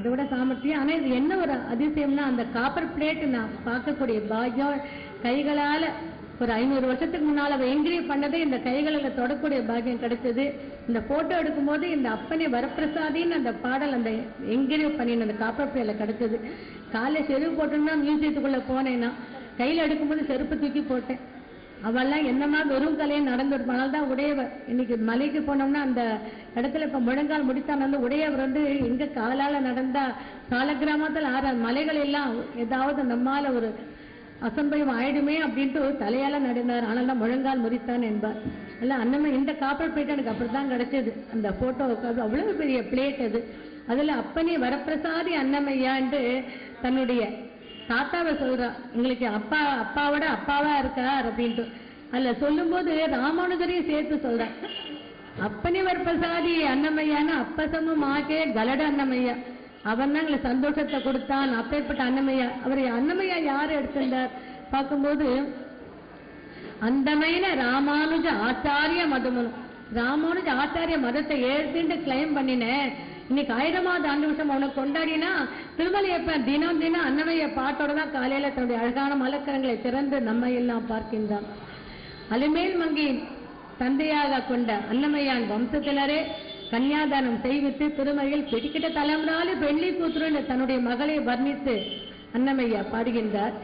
அதை விட சாமர்த்தியம். ஆனால் இது என்ன ஒரு அதிசயம்னா, அந்த காப்பர் பிளேட் நான் பார்க்கக்கூடிய பாக்கியம் கைகளால் ஒரு 500 வருஷத்துக்கு முன்னால் அவள் என்கிரீவ் பண்ணதே இந்த கைகளில் தொடக்கூடிய பாக்கியம் கிடைச்சது. இந்த ஃபோட்டோ எடுக்கும்போது இந்த அப்பனே வரப்பிரசாதின்னு அந்த பாடல் அந்த என்கிரீவ் பண்ணின அந்த காப்பர் பிளேட்டில் கிடைச்சது. காலையில் செருப்பு போட்டோம்னா மியூசியத்துக்குள்ளே போனேன்னா கையில் எடுக்கும்போது செருப்பு தூக்கி போட்டேன். அவெல்லாம் என்னமா வெறும் கலையை நடந்து இருப்பானால் தான் உடையவர். இன்னைக்கு மலைக்கு போனோம்னா அந்த இடத்துல இப்போ முழங்கால் முடித்தான் வந்து உடையவர் வந்து எங்கே காலால் நடந்தா சால கிராமத்தில் மலைகள் எல்லாம் ஏதாவது நம்மால் ஒரு அசம்பயம் ஆயிடுமே அப்படின்ட்டு தலையால் நடந்தார். ஆனால் தான் முழங்கால் முறித்தான் என்பார். இல்லை அந்தமே இந்த காப்பர் பிளேட் எனக்கு அப்படி தான் கிடைச்சது. அந்த ஃபோட்டோவுக்கு அவ்வளோ பெரிய பிளேட் அது. அதில் அப்பனே வரப்பிரசாதி அன்னமையான்ட்டு தன்னுடைய தாத்தாவை சொல்றா. எங்களுக்கு அப்பாவோட அப்பாவா இருக்கார் அப்படின்ட்டு. அதில் சொல்லும்போது ராமானுஜரையும் சேர்த்து சொல்றார். அப்பனே வரப்பிரசாதி அன்னமையான அப்பசமும் ஆகே கலட அன்னமையா, அவன் தான் எங்களுக்கு சந்தோஷத்தை கொடுத்தான். அப்பேற்பட்ட அன்னமையா. அவர் அன்னமையா யார் எடுத்திருந்தார் பார்க்கும்போது அந்தமையில ராமானுஜ ஆச்சாரிய மதமும். ராமானுஜ ஆச்சாரிய மதத்தை ஏற்று கிளைம் பண்ணினேன். இன்னைக்கு 1000வது ஆண்டு வருஷம் அவனுக்கு கொண்டாடினா திருமலையப்ப தினம் தினம் அன்னமைய பாட்டோட தான் காலையில தன்னுடைய அழகான மலக்கரங்களை திறந்து நம்ம எல்லாம் பார்க்கின்றான். அலிமேல் மங்கி தந்தையாக கொண்ட அன்னமையான் வம்சத்தினரே கன்னியாதானம் செய்வித்து திருமலையில் பிடிக்கிட்ட தலைமுறாலு பெண்ணி கூத்துரு தன்னுடைய மகளை வர்ணித்து அன்னமையா பாடுகின்றார்.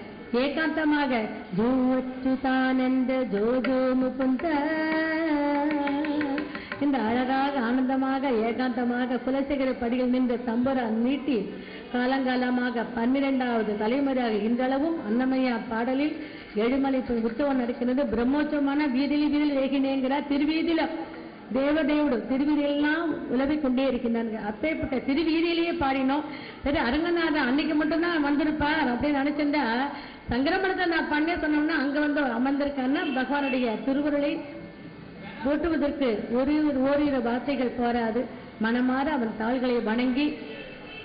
ஏகாந்தமாக ஜோ அச்சுதானந்த ஜோஜோ முகுந்த இந்த அழகாக ஆனந்தமாக ஏகாந்தமாக குலசேகர படியில் நின்று தம்புரா நீட்டி காலங்காலமாக 12வது தலைமுறையாக இன்றளவும் அன்னமையா பாடலில் ஏழுமலை உற்சவம் நடக்கிறது. பிரம்மோற்சவமான வீதியில் ஏகினேங்கிறார். திருவீதியில தேவதேவுடு திருவீதியெல்லாம் உலவிக் கொண்டே இருக்கின்றாங்க. அப்பேற்பட்ட திருவீதியிலேயே பாடினோம். சரி அரங்கநாதன் அன்னைக்கு மட்டும்தான் வந்திருப்பார் அப்படின்னு நினைச்சிருந்தா சங்கரமணத்தை நான் பண்ணே சொன்னோம்னா அங்க வந்து அமர்ந்திருக்கான்னா பகவானுடைய திருவுருளை போட்டுவதற்கு ஓரிரு வார்த்தைகள் போராது. மனமாற அவன் தாள்களை வணங்கி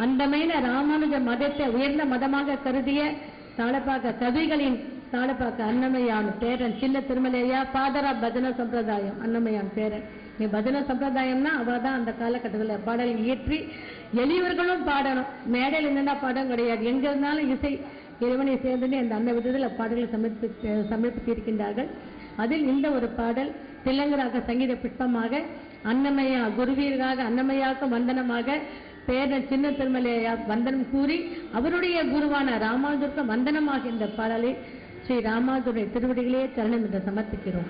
அந்தமையில ராமானுஜ மதத்தை உயர்ந்த மதமாக கருதிய தாளப்பாக்க கவிகளின் தாளப்பாக்க அன்னமையான் பேரன் சின்ன திருமலையா பாதரா பஜன சம்பிரதாயம் அன்னமையான் பேரன். நீ பஜன சம்பிரதாயம்னா அவள் தான் அந்த காலகட்டத்தில் பாடல் இயற்றி எளியவர்களும் பாடணும். மேடையில் என்னென்ன பாடம் கிடையாது. எங்க இருந்தாலும் இசை இறைவனை சேர்ந்து அந்த அன்ன விதத்தில் பாடல்கள் சமர்ப்பித்திருக்கின்றார்கள். அதில் இந்த ஒரு பாடல் திலங்கராக சங்கீத புஷ்பமாக அன்னமையா குருவீராக அன்னமையாக்க வந்தனமாக பேரன் சின்ன திருமலையா வந்தனம் கூறி அவருடைய குருவான ராமானுஜருக்கு வந்தனமாக இந்த பாடலை ஸ்ரீ ராமானுஜருடைய திருவடிகளே சரணம் என்று சமர்ப்பிக்கிறோம்.